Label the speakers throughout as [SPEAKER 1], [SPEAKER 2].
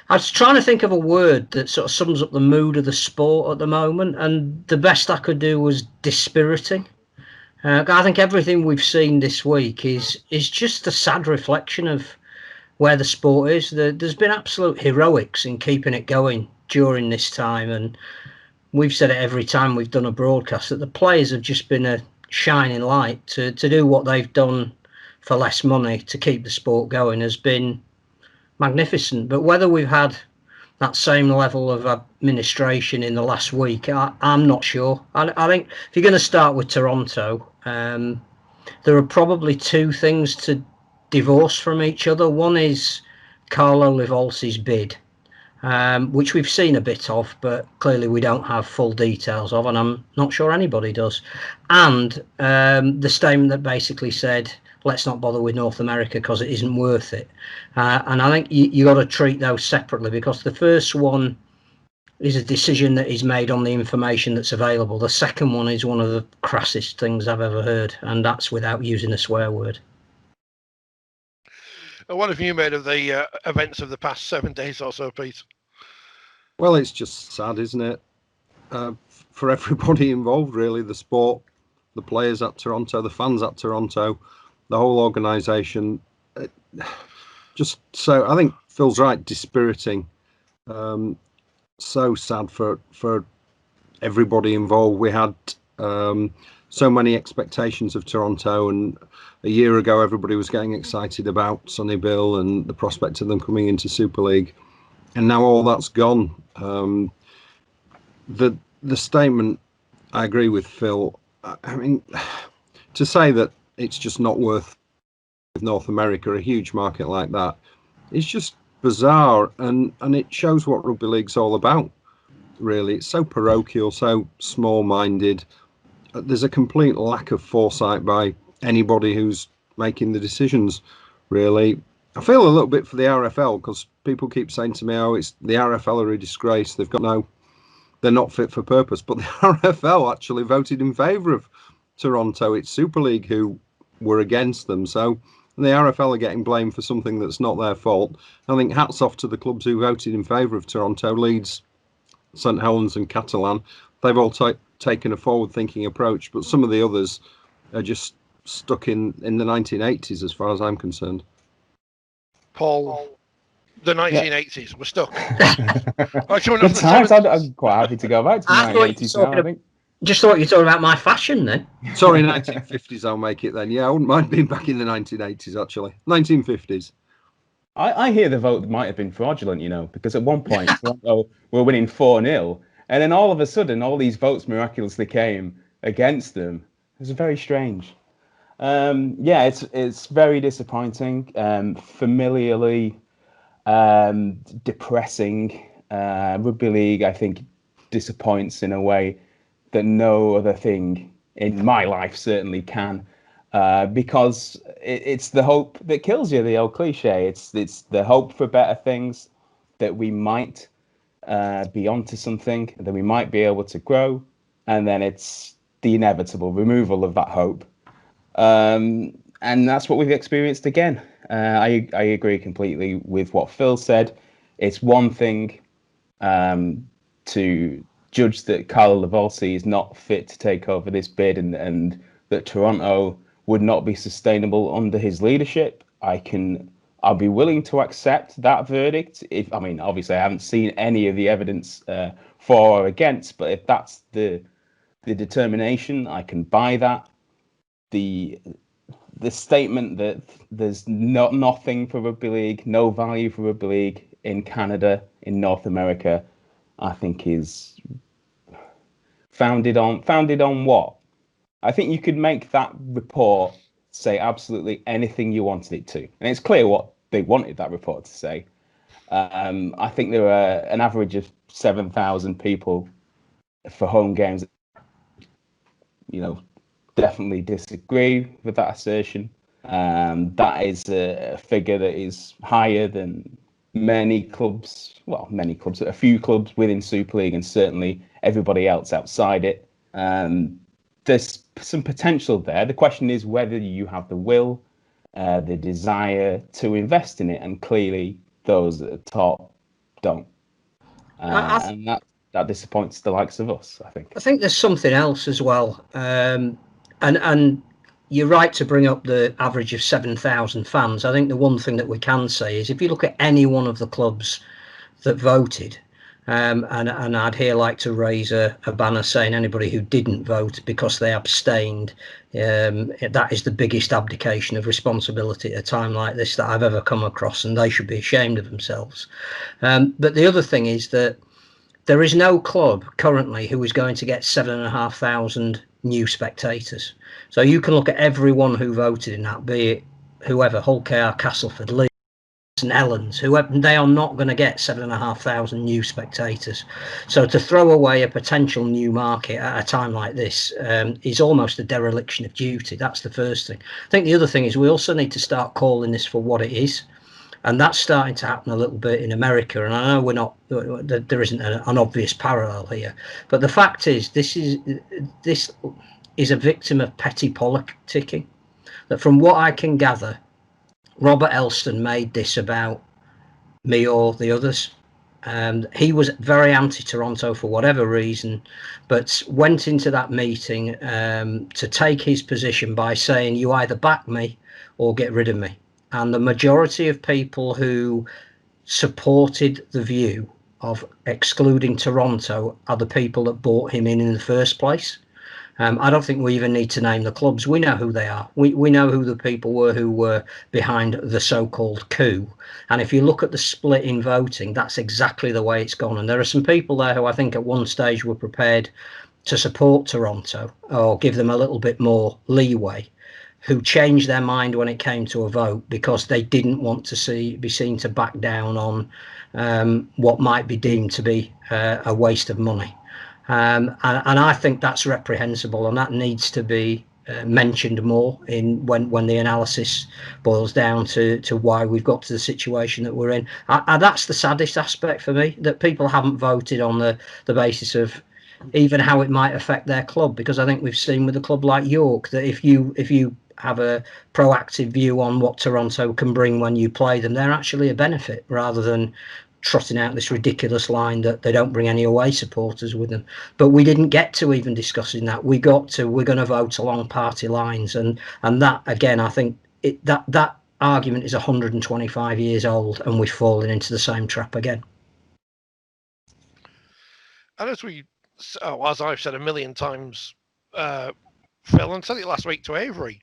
[SPEAKER 1] I was trying to think of a word that sort of sums up the mood of the sport at the moment, and the best I could do was dispiriting. I think everything we've seen this week is just a sad reflection of where the sport is. There's been absolute heroics in keeping it going during this time, and we've said it every time we've done a broadcast that the players have just been a shining light to do what they've done for less money to keep the sport going has been magnificent. But whether we've had that same level of administration in the last week, I'm not sure. I think if you're going to start with Toronto, there are probably two things to divorce from each other. One is Carlo Livolsi's bid, which we've seen a bit of, but clearly we don't have full details of, and I'm not sure anybody does. And the statement that basically said, let's not bother with North America because it isn't worth it. And I think you got to treat those separately, because the first one is a decision that is made on the information that's available. The second one is one of the crassest things I've ever heard, and that's without using a swear word.
[SPEAKER 2] What have you made of the events of the past 7 days or so, Pete?
[SPEAKER 3] Well, it's just sad, isn't it? For everybody involved, really. The sport, the players at Toronto, the fans at Toronto, the whole organisation. Just so, I think Phil's right, dispiriting. So sad for everybody involved. We had so many expectations of Toronto, and a year ago everybody was getting excited about Sonny Bill and the prospect of them coming into Super League, and now all that's gone. The statement, I agree with Phil. I mean, to say that it's just not worth North America, a huge market like that, is just bizarre, and it shows what rugby league's all about. Really, it's so parochial, so small-minded. There's a complete lack of foresight by anybody who's making the decisions. Really, I feel a little bit for the RFL, because people keep saying to me, "Oh, it's the RFL are a disgrace. They're not fit for purpose." But the RFL actually voted in favour of Toronto. It's Super League who were against them. So the RFL are getting blamed for something that's not their fault. I think hats off to the clubs who voted in favour of Toronto, Leeds, St Helens and Caplan. They've all taken a forward-thinking approach, but some of the others are just stuck in the 1980s as far as I'm concerned.
[SPEAKER 2] Paul, the 1980s, we're stuck.
[SPEAKER 4] Good times. I'm quite happy to go back to the 1980s now, I think.
[SPEAKER 1] Just thought you were talking about my fashion then.
[SPEAKER 3] Sorry, 1950s, I'll make it then. Yeah, I wouldn't mind being back in the 1980s, actually. 1950s.
[SPEAKER 4] I hear the vote might have been fraudulent, because at one point Toronto were winning 4-0, and then all of a sudden all these votes miraculously came against them. It was very strange. It's very disappointing, familiarly depressing. Rugby league, I think, disappoints in a way that no other thing in my life certainly can, because it's the hope that kills you, the old cliche. It's the hope for better things, that we might be onto something, that we might be able to grow, and then it's the inevitable removal of that hope. And that's what we've experienced again. I agree completely with what Phil said. It's one thing to judge that Carlo Livolsi is not fit to take over this bid, and that Toronto would not be sustainable under his leadership. I'll be willing to accept that verdict. Obviously I haven't seen any of the evidence for or against, but if that's the determination, I can buy that. The statement that there's nothing for rugby league, no value for rugby league in Canada, in North America, I think is founded on what? I think you could make that report say absolutely anything you wanted it to, and it's clear what they wanted that report to say. I think there were an average of 7,000 people for home games. Definitely disagree with that assertion. That is a figure that is higher than many clubs, a few clubs within Super League, and certainly everybody else outside it. There's some potential there. The question is whether you have the will, the desire to invest in it, and clearly those at the top don't, and that disappoints the likes of us, I think.
[SPEAKER 1] I think there's something else as well, and you're right to bring up the average of 7,000 fans. I think the one thing that we can say is if you look at any one of the clubs that voted, and I'd here like to raise a banner saying anybody who didn't vote because they abstained, that is the biggest abdication of responsibility at a time like this that I've ever come across, and they should be ashamed of themselves. But the other thing is that there is no club currently who is going to get 7,500 new spectators. So you can look at everyone who voted in that, be it whoever, Hull KR, Castleford, Leeds, and Ellens, whoever, they are not going to get 7,500 new spectators. So to throw away a potential new market at a time like this is almost a dereliction of duty. That's the first thing. I think the other thing is we also need to start calling this for what it is. And that's starting to happen a little bit in America. And I know there isn't an obvious parallel here. But the fact is, this is a victim of petty politicking. That from what I can gather, Robert Elston made this about me or the others. He was very anti-Toronto for whatever reason, but went into that meeting to take his position by saying, you either back me or get rid of me. And the majority of people who supported the view of excluding Toronto are the people that brought him in the first place. I don't think we even need to name the clubs. We know who they are. We know who the people were who were behind the so-called coup. And if you look at the split in voting, that's exactly the way it's gone. And there are some people there who I think at one stage were prepared to support Toronto or give them a little bit more leeway, who changed their mind when it came to a vote because they didn't want to be seen to back down on what might be deemed to be a waste of money. And I think that's reprehensible, and that needs to be mentioned more in when the analysis boils down to why we've got to the situation that we're in. That's the saddest aspect for me, that people haven't voted on the basis of even how it might affect their club, because I think we've seen with a club like York that if you have a proactive view on what Toronto can bring when you play them, they're actually a benefit, rather than trotting out this ridiculous line that they don't bring any away supporters with them. But we didn't get to even discussing that. We're going to vote along party lines, and that again, I think that argument is 125 years old, and we've fallen into the same trap again.
[SPEAKER 2] And as I've said a million times, Phil, and said it last week to Avery,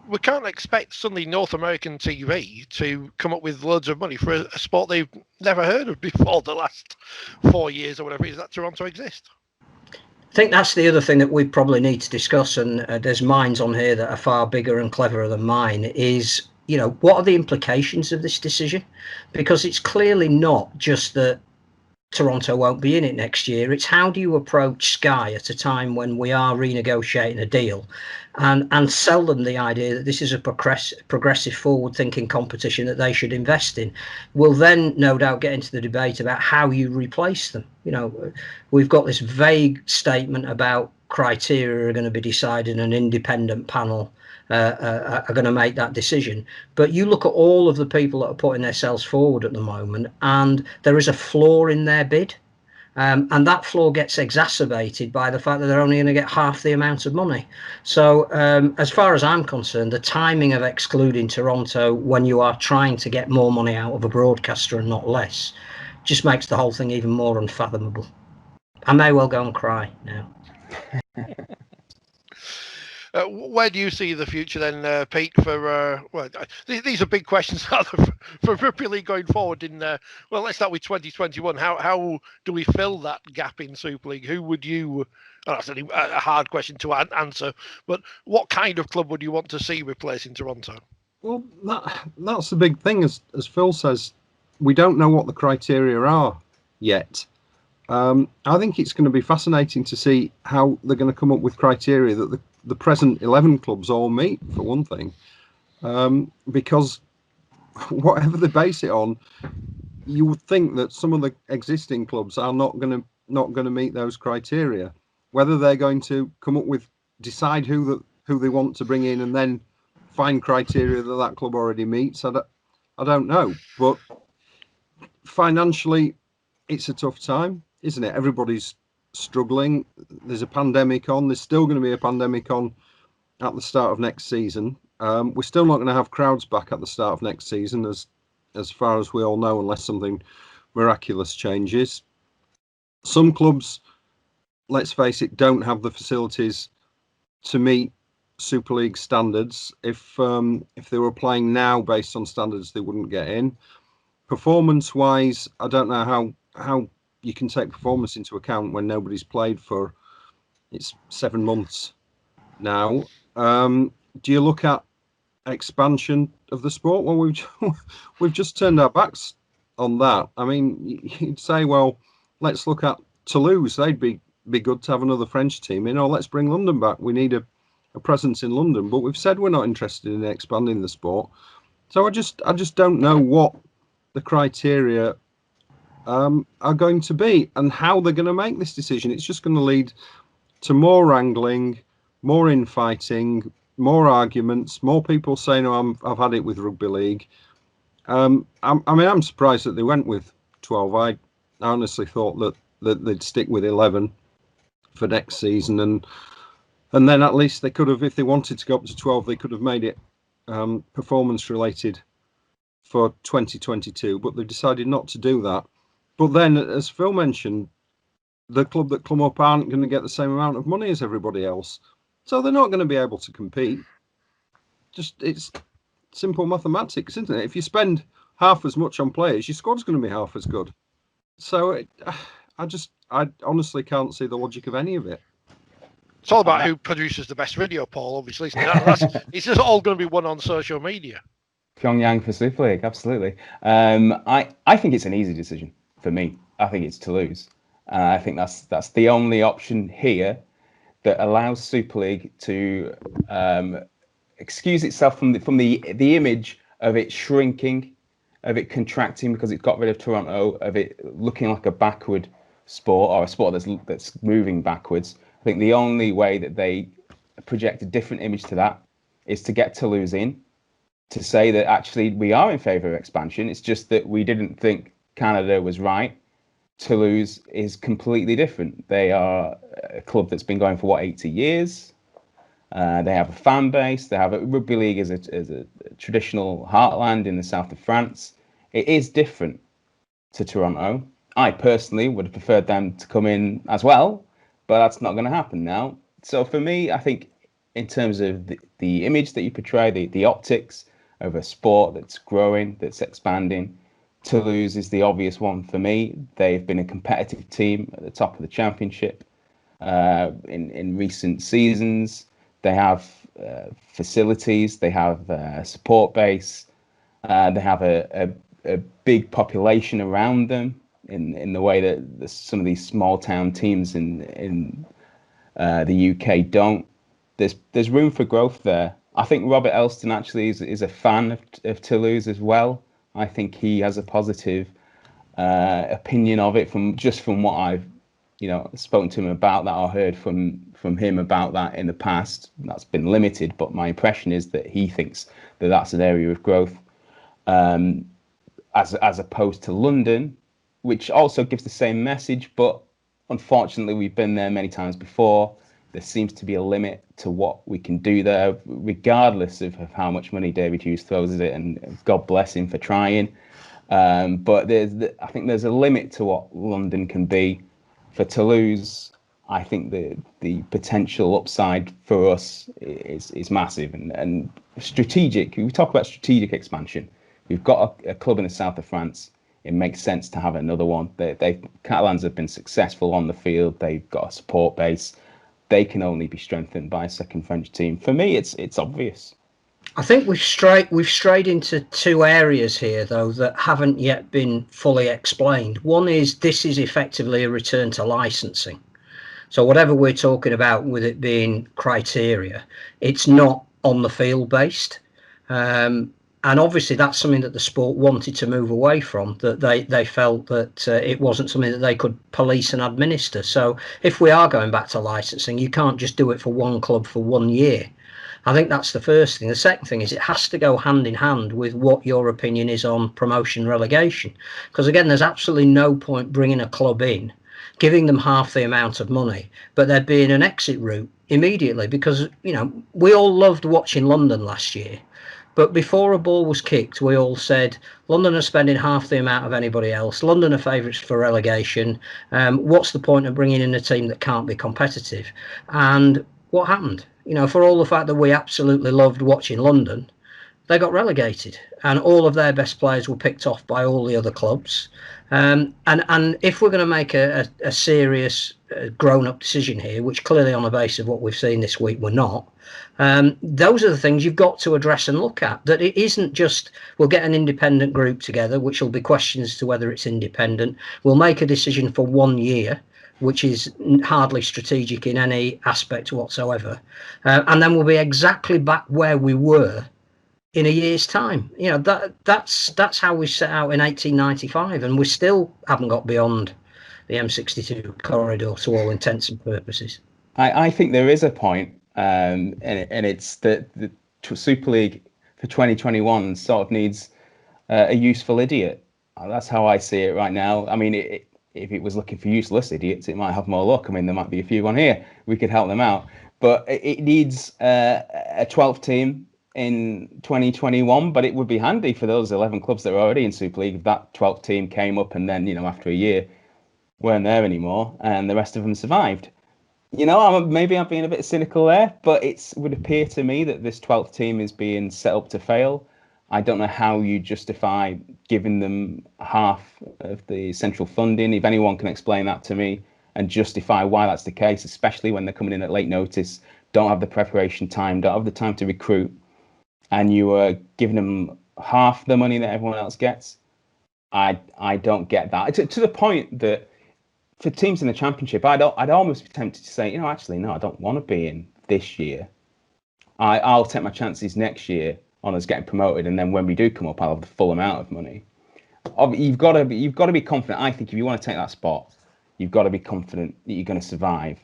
[SPEAKER 2] we can't expect suddenly North American TV to come up with loads of money for a sport they've never heard of before the last 4 years or whatever it is that Toronto exists.
[SPEAKER 1] I think that's the other thing that we probably need to discuss, and there's minds on here that are far bigger and cleverer than mine, is, what are the implications of this decision? Because it's clearly not just that Toronto won't be in it next year. It's how do you approach Sky at a time when we are renegotiating a deal and sell them the idea that this is a progressive forward-thinking competition that they should invest in. We'll then no doubt get into the debate about how you replace them. We've got this vague statement about criteria are going to be decided, an independent panel are going to make that decision. But you look at all of the people that are putting themselves forward at the moment, and there is a flaw in their bid. And that flaw gets exacerbated by the fact that they're only going to get half the amount of money. So as far as I'm concerned, the timing of excluding Toronto when you are trying to get more money out of a broadcaster and not less just makes the whole thing even more unfathomable. I may well go and cry now.
[SPEAKER 2] Where do you see the future then, Pete? These are big questions for Rugby League going forward. Let's start with 2021. How do we fill that gap in Super League? Who would you? That's a hard question to answer. But what kind of club would you want to see replacing Toronto?
[SPEAKER 3] Well, that's the big thing. As Phil says, we don't know what the criteria are yet. I think it's going to be fascinating to see how they're going to come up with criteria that the present 11 clubs all meet, for one thing, because whatever they base it on, you would think that some of the existing clubs are not going to meet those criteria. Whether they're going to come up with, decide who they want to bring in, and then find criteria that club already meets, I don't know. But financially, it's a tough time, isn't it? Everybody's struggling. There's a pandemic on. There's still going to be a pandemic on at the start of next season. We're still not going to have crowds back at the start of next season, as far as we all know, unless something miraculous changes. Some clubs, let's face it, don't have the facilities to meet Super League standards. If they were playing now based on standards, they wouldn't get in. Performance-wise, I don't know how you can take performance into account when nobody's played for, it's 7 months now. Do you look at expansion of the sport? Well, we've just turned our backs on that. I mean, you'd say, well, let's look at Toulouse. They'd be good to have another French team in, or let's bring London back. We need a presence in London, but we've said we're not interested in expanding the sport. So I just don't know what the criteria are going to be and how they're going to make this decision. It's just going to lead to more wrangling, more infighting, more arguments, more people saying, "Oh, I've had it with rugby league." I'm surprised that they went with 12. I honestly thought that they'd stick with 11 for next season, and then at least they could have, if they wanted to go up to 12, they could have made it performance related for 2022. But they decided not to do that. But then, as Phil mentioned, the club that come up aren't going to get the same amount of money as everybody else. So they're not going to be able to compete. It's simple mathematics, isn't it? If you spend half as much on players, your squad's going to be half as good. So I honestly can't see the logic of any of it.
[SPEAKER 2] It's all about who produces the best video, Paul, obviously. It's just all going to be one on social media.
[SPEAKER 4] Pyongyang for Super League, absolutely. I think it's an easy decision for me. I think it's Toulouse. I think that's the only option here that allows Super League to excuse itself from the image of it shrinking, of it contracting because it's got rid of Toronto, of it looking like a backward sport or a sport that's moving backwards. I think the only way that they project a different image to that is to get Toulouse in, to say that actually we are in favour of expansion. It's just that we didn't think Canada was right. Toulouse is completely different. They are a club that's been going for 80 years. They have a fan base. They have a rugby league as a traditional heartland in the south of France. It is different to Toronto. I personally would have preferred them to come in as well, but that's not going to happen now. So for me, I think in terms of the image that you portray, the optics of a sport that's growing, that's expanding, Toulouse is the obvious one for me. They've been a competitive team at the top of the championship in recent seasons. They have facilities. They have a support base. They have a big population around them in the way that some of these small town teams in the UK don't. There's room for growth there. I think Robert Elston actually is a fan of Toulouse as well. I think he has a positive opinion of it from what I've spoken to him about that or heard from him about that in the past. That's been limited, but my impression is that he thinks that that's an area of growth, as opposed to London, which also gives the same message. But unfortunately, we've been there many times before. There seems to be a limit to what we can do there, regardless of how much money David Hughes throws at it, and God bless him for trying. But I think there's a limit to what London can be. For Toulouse, I think the potential upside for us is massive and strategic. We talk about strategic expansion. We've got a club in the south of France. It makes sense to have another one. Catalans have been successful on the field. They've got a support base. They can only be strengthened by a second French team. For me, it's obvious.
[SPEAKER 1] I think we've strayed into two areas here, though, that haven't yet been fully explained. One is this is effectively a return to licensing. So whatever we're talking about with it being criteria, it's not on the field based. And obviously that's something that the sport wanted to move away from, that they felt that it wasn't something that they could police and administer. So if we are going back to licensing, you can't just do it for one club for 1 year. I think that's the first thing. The second thing is it has to go hand in hand with what your opinion is on promotion relegation. Because again, there's absolutely no point bringing a club in, giving them half the amount of money, but there being an exit route immediately. Because, you know, we all loved watching London last year. But before a ball was kicked, we all said, London are spending half the amount of anybody else. London are favourites for relegation. What's the point of bringing in a team that can't be competitive? And what happened? You know, for all the fact that we absolutely loved watching London, they got relegated. And all of their best players were picked off by all the other clubs. And if we're going to make a serious grown-up decision here, which clearly on the basis of what we've seen this week we're not, those are the things you've got to address and look at. That it isn't just we'll get an independent group together, which will be questions as to whether it's independent. We'll make a decision for 1 year, which is hardly strategic in any aspect whatsoever, and then we'll be exactly back where we were in a year's time. You know, that's how we set out in 1895, and we still haven't got beyond the M62 corridor to all intents and purposes.
[SPEAKER 4] I think there is a point, and it's that the Super League for 2021 sort of needs a useful idiot. That's how I see it right now. I mean, if it was looking for useless idiots, it might have more luck. I mean, there might be a few on here. We could help them out. But it needs a 12th team in 2021, but it would be handy for those 11 clubs that are already in Super League if that 12th team came up and then, you know, after a year weren't there anymore and the rest of them survived. You know, maybe I'm being a bit cynical there, but it would appear to me that this 12th team is being set up to fail. I don't know how you justify giving them half of the central funding. If anyone can explain that to me and justify why that's the case, especially when they're coming in at late notice, don't have the preparation time, don't have the time to recruit, and you are giving them half the money that everyone else gets. I don't get that. To the point that for teams in the Championship, I'd almost be tempted to say, you know, actually, no, I don't want to be in this year. I'll take my chances next year on us getting promoted, and then when we do come up, I'll have the full amount of money. You've got to be confident. I think if you want to take that spot, you've got to be confident that you're going to survive.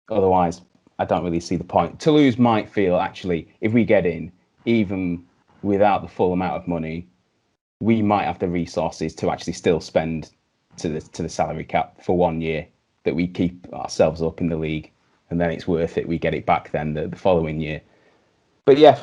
[SPEAKER 4] Otherwise, I don't really see the point. Toulouse might feel, actually, if we get in, even without the full amount of money, we might have the resources to actually still spend to the salary cap for 1 year, that we keep ourselves up in the league, and then it's worth it. We get it back then the following year. But yeah,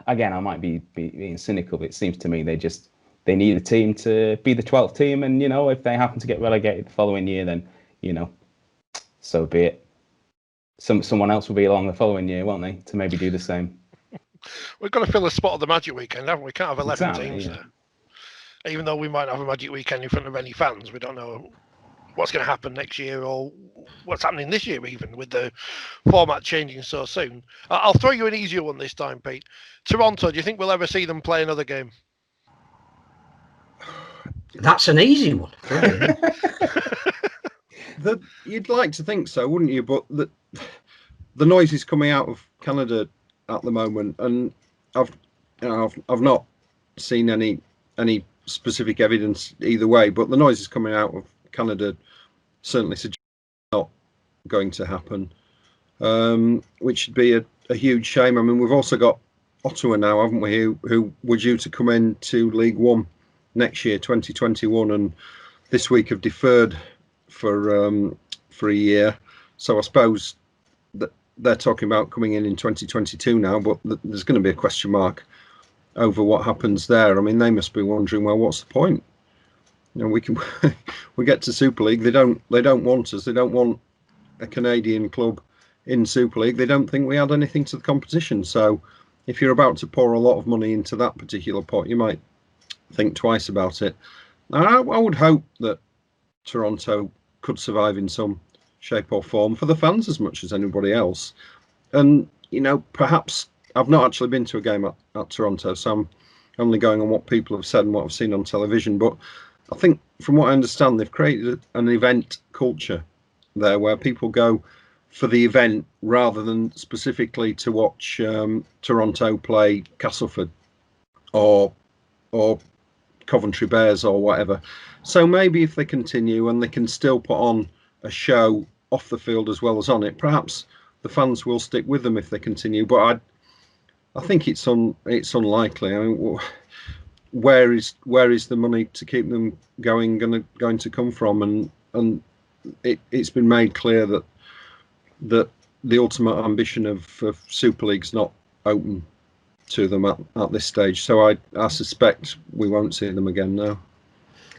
[SPEAKER 4] again, I might be being cynical, but it seems to me they need a team to be the 12th team, and, you know, if they happen to get relegated the following year, then, you know, so be it. Someone else will be along the following year, won't they, to maybe do the same.
[SPEAKER 2] We've got to fill a spot of the Magic Weekend, haven't we? We can't have 11 teams
[SPEAKER 4] yeah.
[SPEAKER 2] there. Even though we might have a Magic Weekend in front of any fans, we don't know what's going to happen next year or what's happening this year, even with the format changing so soon. I'll throw you an easier one this time, Pete. Toronto, do you think we'll ever see them play another game?
[SPEAKER 1] That's an easy one.
[SPEAKER 3] You'd like to think so, wouldn't you? But the noise is coming out of Canada at the moment, and I've not seen any specific evidence either way. But the noise is coming out of Canada certainly suggests it's not going to happen, which would be a huge shame. I mean, we've also got Ottawa now, haven't we? Who were due to come into League One next year, 2021, and this week have deferred for a year. So I suppose that they're talking about coming in 2022 now, but there's going to be a question mark over what happens there. I mean, they must be wondering, well, what's the point? You know, we get to Super League, they don't want us. They don't want a Canadian club in Super League. They don't think we add anything to the competition. So if you're about to pour a lot of money into that particular pot, you might think twice about it. I would hope that Toronto could survive in some shape or form for the fans as much as anybody else. And, you know, perhaps I've not actually been to a game at Toronto, so I'm only going on what people have said and what I've seen on television. But I think, from what I understand, they've created an event culture there where people go for the event rather than specifically to watch Toronto play Castleford or Coventry Bears or whatever. So maybe if they continue and they can still put on a show off the field as well as on it, perhaps the fans will stick with them if they continue. But I think it's unlikely. I mean, where is the money to keep them going to come from? And it's been made clear that the ultimate ambition of Super League's not open to them at this stage. So I suspect we won't see them again now.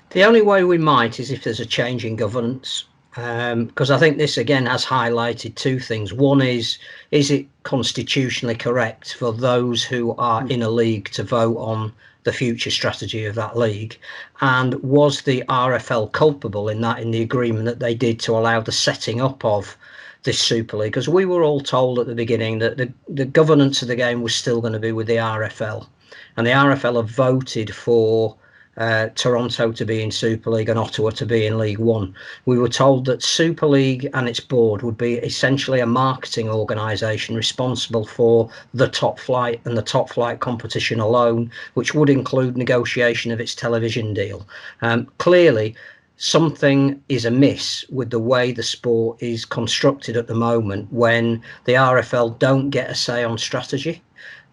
[SPEAKER 1] The only way we might is if there's a change in governance. Because I think this again has highlighted two things. One is it constitutionally correct for those who are in a league to vote on the future strategy of that league? And was the RFL culpable in the agreement that they did to allow the setting up of this Super League? Because we were all told at the beginning that the governance of the game was still going to be with the RFL. And the RFL have voted for Toronto to be in Super League and Ottawa to be in League One. We were told that Super League and its board would be essentially a marketing organisation responsible for the top flight and the top flight competition alone, which would include negotiation of its television deal. Clearly, something is amiss with the way the sport is constructed at the moment when the RFL don't get a say on strategy.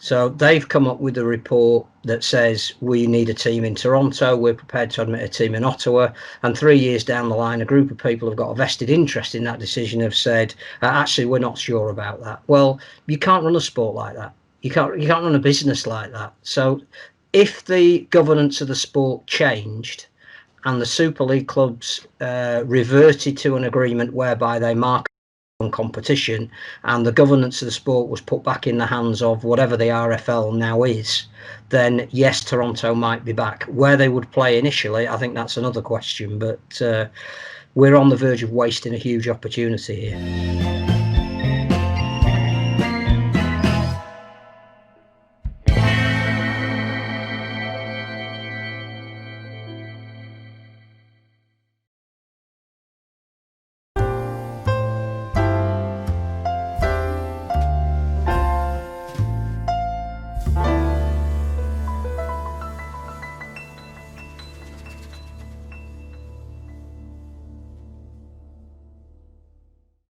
[SPEAKER 1] So they've come up with a report that says we need a team in Toronto, we're prepared to admit a team in Ottawa, and 3 years down the line, a group of people have got a vested interest in that decision have said, actually, we're not sure about that. Well, you can't run a sport like that. You can't run a business like that. So if the governance of the sport changed and the Super League clubs reverted to an agreement whereby they market competition and the governance of the sport was put back in the hands of whatever the RFL now is, then yes, Toronto might be back. Where they would play initially, I think that's another question, but we're on the verge of wasting a huge opportunity here.